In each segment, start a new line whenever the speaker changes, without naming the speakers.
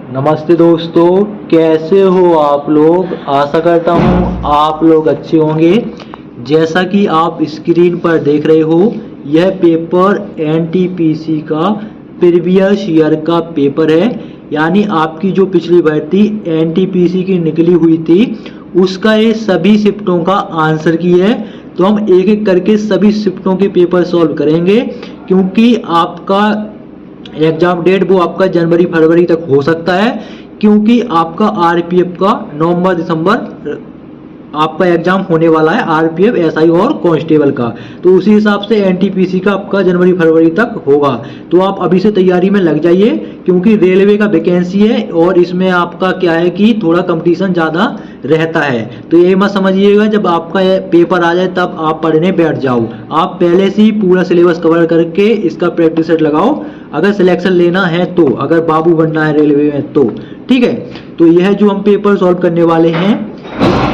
नमस्ते दोस्तों, कैसे हो आप लोग। आशा करता हूँ आप लोग अच्छे होंगे। जैसा कि आप स्क्रीन पर देख रहे हो, यह पेपर एनटीपीसी का प्रीवियस ईयर का पेपर है। यानी आपकी जो पिछली भर्ती एनटीपीसी की निकली हुई थी उसका ये सभी शिफ्टों का आंसर की है। तो हम एक एक करके सभी शिफ्टों के पेपर सॉल्व करेंगे, क्योंकि आपका एग्जाम डेट वो आपका जनवरी फरवरी तक हो सकता है, क्योंकि आपका आरपीएफ का नवंबर दिसंबर आपका एग्जाम होने वाला है, आरपीएफ एसआई और कांस्टेबल का। तो उसी हिसाब से एनटीपीसी का आपका जनवरी फरवरी तक होगा। तो आप अभी से तैयारी में लग जाइए, क्योंकि रेलवे का वैकेंसी है और इसमें आपका क्या है कि थोड़ा कंपटीशन ज़्यादा रहता है। तो ये मत समझिएगा जब आपका पेपर आ जाए तब आप पढ़ने बैठ जाओ। आप पहले से ही पूरा सिलेबस कवर करके इसका प्रैक्टिस सेट लगाओ, अगर सिलेक्शन लेना है तो, अगर बाबू बनना है रेलवे में तो। ठीक है, तो यह जो हम पेपर सॉल्व करने वाले हैं,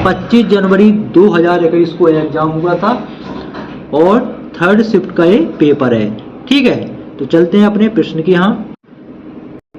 25 जनवरी 2021 को एग्जाम हुआ था और थर्ड शिफ्ट का ये पेपर है। ठीक है, तो चलते हैं अपने प्रश्न की। यहाँ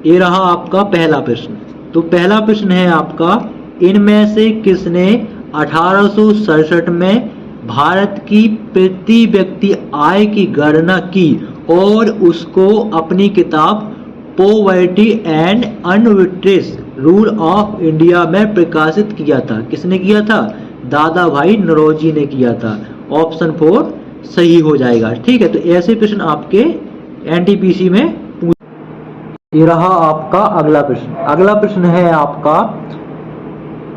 ये रहा आपका पहला प्रश्न। तो पहला प्रश्न है आपका, इनमें से किसने 1867 में भारत की प्रति व्यक्ति आय की गणना की और उसको अपनी किताब poverty and unBritish rule of India में प्रकाशित किया था। किसने किया था? दादा भाई नौरोजी ने किया था। ऑप्शन 4 सही हो जाएगा। ठीक है, तो ऐसे प्रश्न आपके एनटीपीसी में ये रहा आपका अगला प्रश्न। अगला प्रश्न है आपका,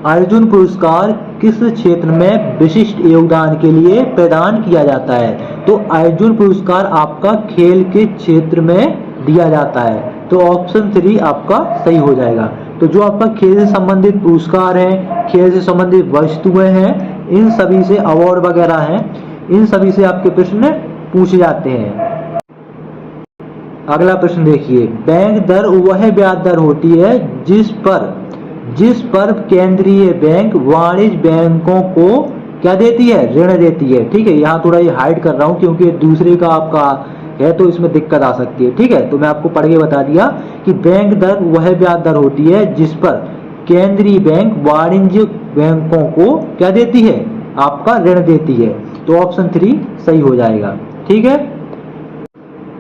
अर्जुन पुरस्कार किस क्षेत्र में विशिष्ट योगदान के लिए प्रदान किया जाता है? तो अर्जुन पुरस्कार आपका खेल के क्षेत्र में दिया जाता है। तो ऑप्शन 3 आपका सही हो जाएगा। तो जो आपका खेल से संबंधित पुरस्कार है, खेल से संबंधित वस्तुएं हैं, इन सभी से अवार्ड वगैरह हैं, इन सभी से आपके प्रश्न पूछे जाते हैं। अगला प्रश्न देखिए, बैंक दर वह ब्याज दर होती है जिस पर केंद्रीय बैंक वाणिज्य बैंकों को क्या देती है? ऋण देती है। ठीक है, यहाँ थोड़ा ये हाइड कर रहा हूँ क्योंकि दूसरे का आपका है तो इसमें दिक्कत आ सकती है। ठीक है, तो मैं आपको पढ़ के बता दिया कि बैंक दर वह ब्याज दर होती है जिस पर केंद्रीय बैंक वाणिज्य बैंकों को क्या देती है? आपका ऋण देती है। तो ऑप्शन 3 सही हो जाएगा। ठीक है,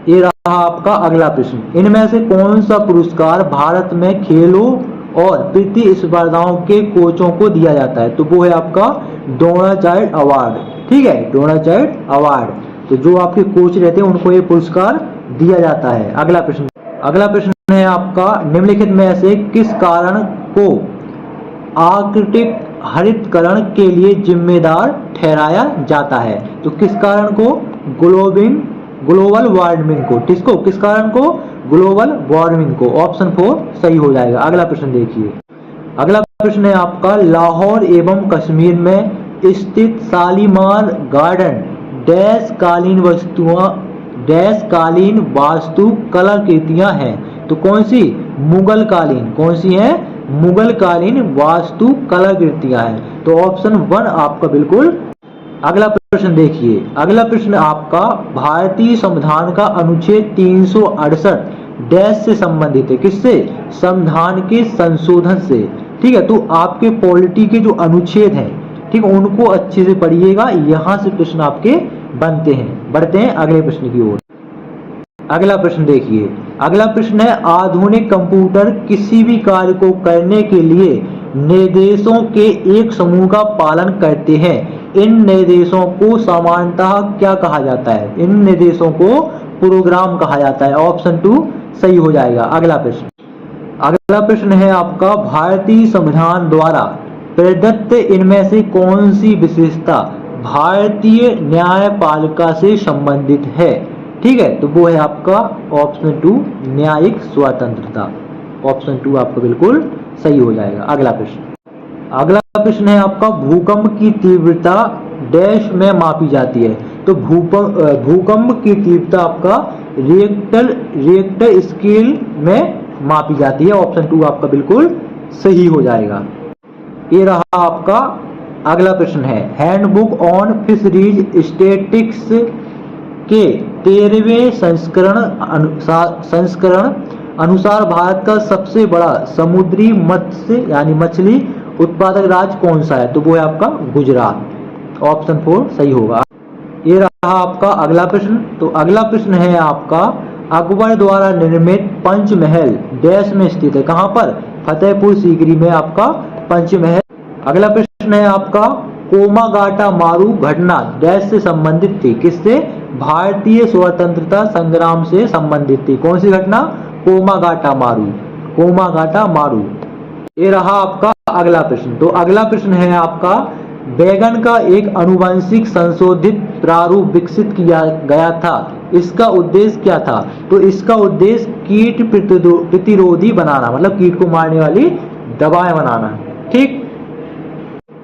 ये रहा आपका अगला प्रश्न, इनमें से कौन सा पुरस्कार भारत में खेलों और प्रतिस्पर्धाओं के कोचों को दिया जाता है? तो वो है आपका द्रोणाचार्य अवार्ड। ठीक है, द्रोणाचार्य अवार्ड। तो जो आपके कोच रहते हैं उनको ये पुरस्कार दिया जाता है। अगला प्रश्न है आपका, निम्नलिखित में से किस कारण को आर्कटिक हरितकरण के लिए जिम्मेदार ठहराया जाता है? तो किस कारण को? ग्लोबल वार्मिंग को। किस कारण को? ग्लोबल वार्मिंग को। ऑप्शन 4 सही हो जाएगा। अगला प्रश्न देखिए। अगला प्रश्न है आपका, लाहौर एवं कश्मीर में स्थित शालीमार गार्डन डैश कालीन वास्तु कलाकृतियां हैं? तो कौन सी? मुगल कालीन। कौन सी है? मुगल कालीन वास्तु कलाकृतियां हैं। तो ऑप्शन 1 आपका बिल्कुल। अगला प्रश्न देखिए। अगला प्रश्न आपका, भारतीय संविधान का अनुच्छेद 368 डैश से संबंधित है? किससे? संविधान के संशोधन से। ठीक है, तो आपके पॉलिटी के जो अनुच्छेद हैं, ठीक है, उनको अच्छे से पढ़िएगा, यहां से प्रश्न आपके बनते हैं। बढ़ते हैं अगले प्रश्न की ओर। अगला प्रश्न देखिए। अगला प्रश्न है, आधुनिक कंप्यूटर किसी भी कार्य को करने के लिए निर्देशों के एक समूह का पालन करते हैं। इन निर्देशों को सामान्यतः क्या कहा जाता है? इन निर्देशों को प्रोग्राम कहा जाता है। ऑप्शन 2 सही हो जाएगा। अगला प्रश्न है आपका, भारतीय संविधान द्वारा प्रदत्त इनमें से कौन सी विशेषता भारतीय न्यायपालिका से संबंधित है? ठीक है, तो वो है आपका ऑप्शन 2 न्यायिक स्वतंत्रता। ऑप्शन 2 आपका बिल्कुल सही हो जाएगा। अगला प्रश्न है आपका, भूकंप की तीव्रता डैश में मापी जाती है? तो भूकंप की तीव्रता आपका रिएक्टर स्केल में मापी जाती है। ऑप्शन 2 आपका बिल्कुल सही हो जाएगा। ये रहा आपका अगला प्रश्न है, हैंडबुक ऑन फिशरीज स्टैटिस्टिक्स के 13वें संस्करण अनुसार भारत का सबसे बड़ा समुद्री मत्स्य यानी मछली उत्पादक राज्य कौन सा है? तो वो है आपका गुजरात। ऑप्शन 4 सही होगा। ये रहा आपका अगला प्रश्न। तो अगला प्रश्न है आपका, अकबर द्वारा निर्मित पंचमहल डैश में स्थित है? कहां पर? फतेहपुर सीकरी में आपका पंचमहल। अगला प्रश्न है आपका, कोमागाटा मारू घटना डैश से संबंधित थी? किससे? भारतीय स्वतंत्रता संग्राम से संबंधित थी। कौन सी घटना? कोमागाटा मारू। कोमागाटा मारू। ये रहा आपका अगला प्रश्न। तो अगला प्रश्न है आपका, बैगन का एक आनुवंशिक संशोधित प्रारूप विकसित किया गया था, इसका उद्देश्य क्या था? तो इसका उद्देश्य कीट प्रतिरोधी बनाना, मतलब कीट को मारने वाली दवाएं बनाना। ठीक,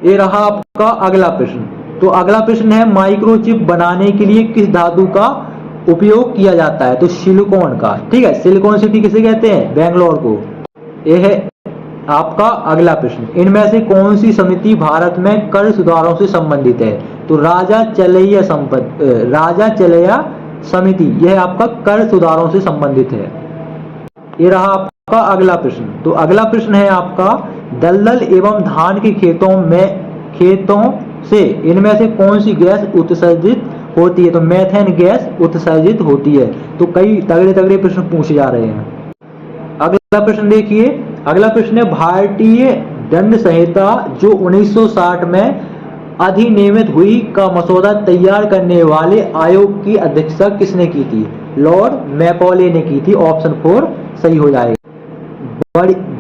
ये रहा आपका अगला प्रश्न। तो अगला प्रश्न है, माइक्रोचिप बनाने के लिए किस धातु का उपयोग किया जाता है? तो सिलिकॉन का। ठीक है, सिलिकॉन सिटी किसे कहते हैं? बेंगलोर को। यह है आपका अगला प्रश्न। इनमें से कौन सी समिति भारत में कर सुधारों से संबंधित है? तो राजा चलैया समिति, यह आपका कर सुधारों से संबंधित है। ये रहा आपका अगला प्रश्न। तो अगला प्रश्न है आपका, दलदल एवं धान के खेतों से इनमें से कौन सी गैस उत्सर्जित होती है? तो मेथेन गैस उत्सर्जित होती है। तो कई तगड़े तगड़े प्रश्न पूछे जा रहे हैं। अगला प्रश्न देखिए। अगला प्रश्न है, भारतीय दंड संहिता जो 1960 में अधिनियमित हुई का मसौदा तैयार करने वाले आयोग की अध्यक्षता किसने की थी? लॉर्ड मैकॉले ने की थी। ऑप्शन 4 सही हो जाएगा।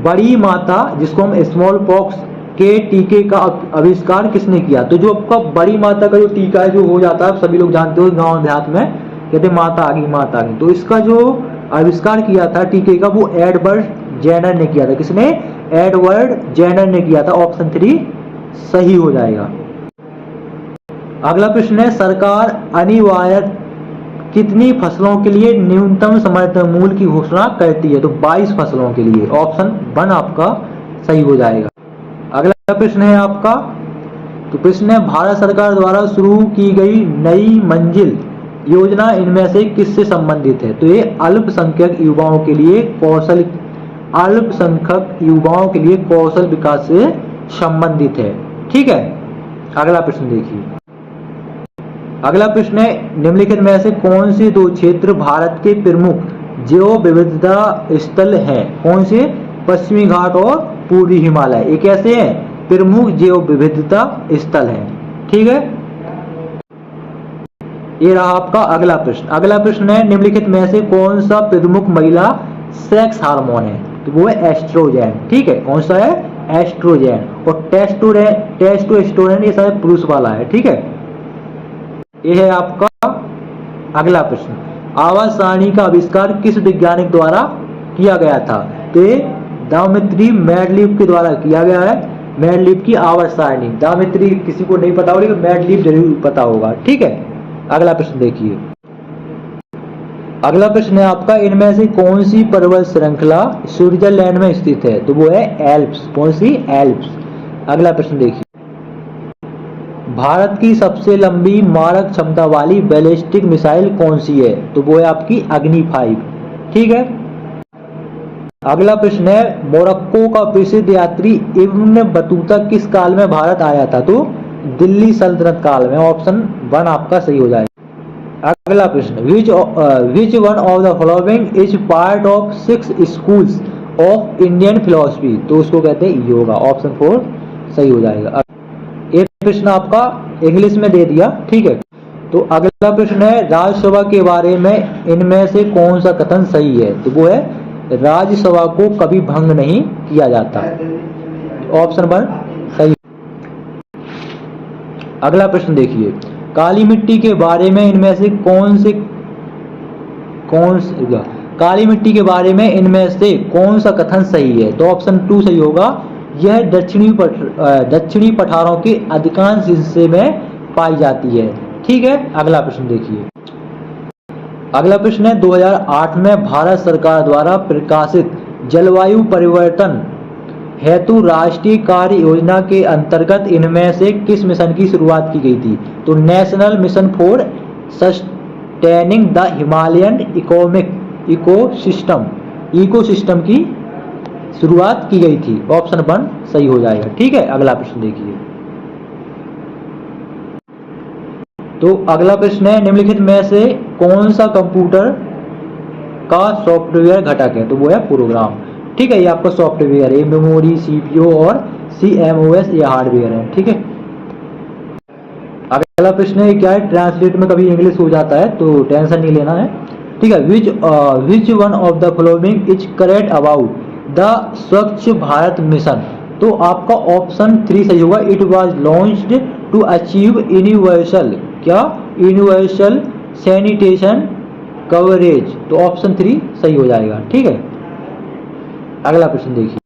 बड़ी माता, जिसको हम स्मॉल पॉक्स के टीके का आविष्कार किसने किया? तो जो आपका बड़ी माता का जो टीका है जो हो जाता है, सभी लोग जानते हो, गांव देहात में कहते माता आ गई माता आ गई। तो इसका जो आविष्कार किया था टीके का, वो एडवर्ड जेनर ने किया था। किसने? एडवर्ड जेनर ने किया था। ऑप्शन 3 सही हो जाएगा। अगला प्रश्न है, सरकार अनिवार्य कितनी फसलों के लिए न्यूनतम समर्थन मूल्य की घोषणा करती है? तो 22 फसलों के लिए। ऑप्शन 1 आपका सही हो जाएगा। अगला प्रश्न है आपका, तो प्रश्न है, भारत सरकार द्वारा शुरू की गई नई मंजिल योजना इनमें से किससे संबंधित है? तो ये अल्पसंख्यक युवाओं के लिए कौशल विकास से संबंधित है। ठीक है, अगला प्रश्न देखिए। अगला प्रश्न है, निम्नलिखित में से कौन से दो क्षेत्र भारत के प्रमुख जैव विविधता स्थल हैं? कौन से? पश्चिमी घाट और पूर्वी हिमालय। ये कैसे हैं? प्रमुख जैव विविधता स्थल हैं। ठीक है, ये रहा आपका अगला प्रश्न। अगला प्रश्न है, निम्नलिखित में से कौन सा प्रमुख महिला सेक्स हार्मोन है? तो वो है एस्ट्रोजेन। ठीक है, कौन सा है? एस्ट्रोजेन। और टेस्टोस्टेरोन ये शायद पुरुष वाला है। ठीक है, ये है आपका अगला प्रश्न। आवाज सारणी का आविष्कार किस वैज्ञानिक द्वारा किया गया था? तो दामित्री मैडलीफ के द्वारा किया गया है। मैडलीफ की आवाज सारणी, दामित्री किसी को नहीं पता होगा लेकिन मैडलीफ जरूर पता होगा। ठीक है, अगला प्रश्न देखिए। अगला प्रश्न है आपका, इनमें से कौन सी पर्वत श्रृंखला स्विट्जरलैंड में स्थित है? तो वो है एल्प्स। कौन सी? एल्प्स। अगला प्रश्न देखिए। भारत की सबसे लंबी मारक क्षमता वाली बैलिस्टिक मिसाइल कौन सी है? तो वो है आपकी अग्नि 5। ठीक है, अगला प्रश्न है, मोरक्को का प्रसिद्ध यात्री इब्न बतूता किस काल में भारत आया था? तो दिल्ली सल्तनत काल में। ऑप्शन 1 आपका सही हो जाएगा। अगला प्रश्न, विच one of the following is part of 6 schools of Indian philosophy? तो उसको कहते हैं योगा। ऑप्शन 4 सही हो जाएगा। एक प्रश्न आपका इंग्लिश में दे दिया। ठीक है, तो अगला प्रश्न है, राज्यसभा के बारे में इनमें से कौन सा कथन सही है? तो वो है, राज्यसभा को कभी भंग नहीं किया जाता। ऑप्शन 1 सही। अगला प्रश्न देखिए, काली मिट्टी के बारे में इनमें से काली मिट्टी के बारे में इनमें से कौन सा कथन सही है? तो ऑप्शन 2 सही होगा। यह दक्षिणी पठारों के अधिकांश हिस्से में पाई जाती है। ठीक है, अगला प्रश्न देखिए। अगला प्रश्न है, 2008 में भारत सरकार द्वारा प्रकाशित जलवायु परिवर्तन हेतु राष्ट्रीय कार्य योजना के अंतर्गत इनमें से किस मिशन की शुरुआत की गई थी? तो national mission for sustaining the Himalayan ecosystem. Ecosystem की शुरुआत की गई थी। ऑप्शन 1 सही हो जाएगा। ठीक है, अगला प्रश्न देखिए। तो अगला प्रश्न है, निम्नलिखित में से कौन सा कंप्यूटर का सॉफ्टवेयर घटक है? तो वो है प्रोग्राम। ठीक है, ये आपका सॉफ्टवेयर है, मेमोरी, सीपीयू और सीएमओएस ये हार्डवेयर है। ठीक है, अगला प्रश्न है क्या है, ट्रांसलेट में कभी इंग्लिश हो जाता है तो टेंशन नहीं लेना है। ठीक है, which one of the following is correct about the Swachh Bharat mission? तो आपका ऑप्शन 3 सही होगा। It was launched to achieve universal क्या, यूनिवर्सल सैनिटेशन कवरेज। तो ऑप्शन 3 सही हो जाएगा। ठीक है, अगला प्रश्न देखिए।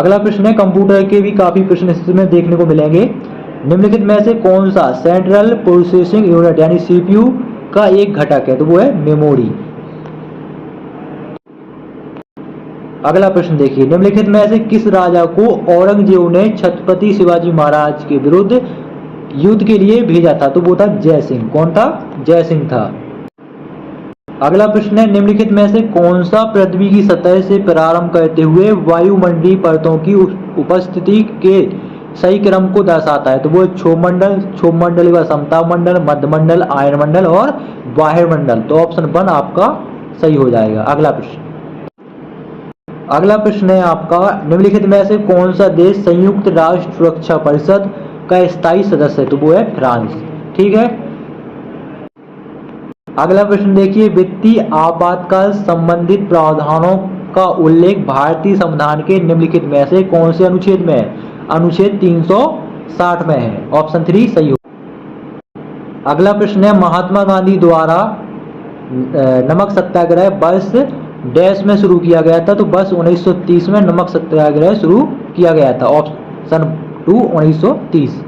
अगला प्रश्न है, कंप्यूटर के भी काफी प्रश्न इसमें देखने को मिलेंगे। निम्नलिखित में से कौन सा सेंट्रल प्रोसेसिंग यूनिट यानी सीपीयू का एक घटक है? तो वो है मेमोरी। अगला प्रश्न देखिए, निम्नलिखित में से किस राजा को औरंगजेब ने छत्रपति शिवाजी महाराज के विरुद्ध युद्ध के लिए भेजा था? तो वो था जय सिंह। कौन था? जय सिंह था। अगला प्रश्न है, निम्नलिखित में से कौन सा पृथ्वी की सतह से प्रारंभ करते हुए वायुमंडलीय परतों की उपस्थिति के सही क्रम को दर्शाता है? तो वो क्षोभमंडल, क्षोभमंडल व समताप मंडल, मध्यमंडल, आयनमंडल और बाह्यमंडल। तो ऑप्शन 1 आपका सही हो जाएगा। अगला प्रश्न, अगला प्रश्न है आपका, निम्नलिखित में से कौन सा देश संयुक्त राष्ट्र सुरक्षा परिषद का स्थायी सदस्य है? तो वो है फ्रांस। ठीक है, अगला प्रश्न देखिए, वित्तीय आपातकाल संबंधित प्रावधानों का उल्लेख भारतीय संविधान के निम्नलिखित में से कौन से अनुच्छेद में है? अनुच्छेद 360 में है। ऑप्शन 3 सही हो। अगला प्रश्न है, महात्मा गांधी द्वारा नमक सत्याग्रह वर्ष डैश में शुरू किया गया था? तो वर्ष 1930 में नमक सत्याग्रह शुरू किया गया था। ऑप्शन 2 1930।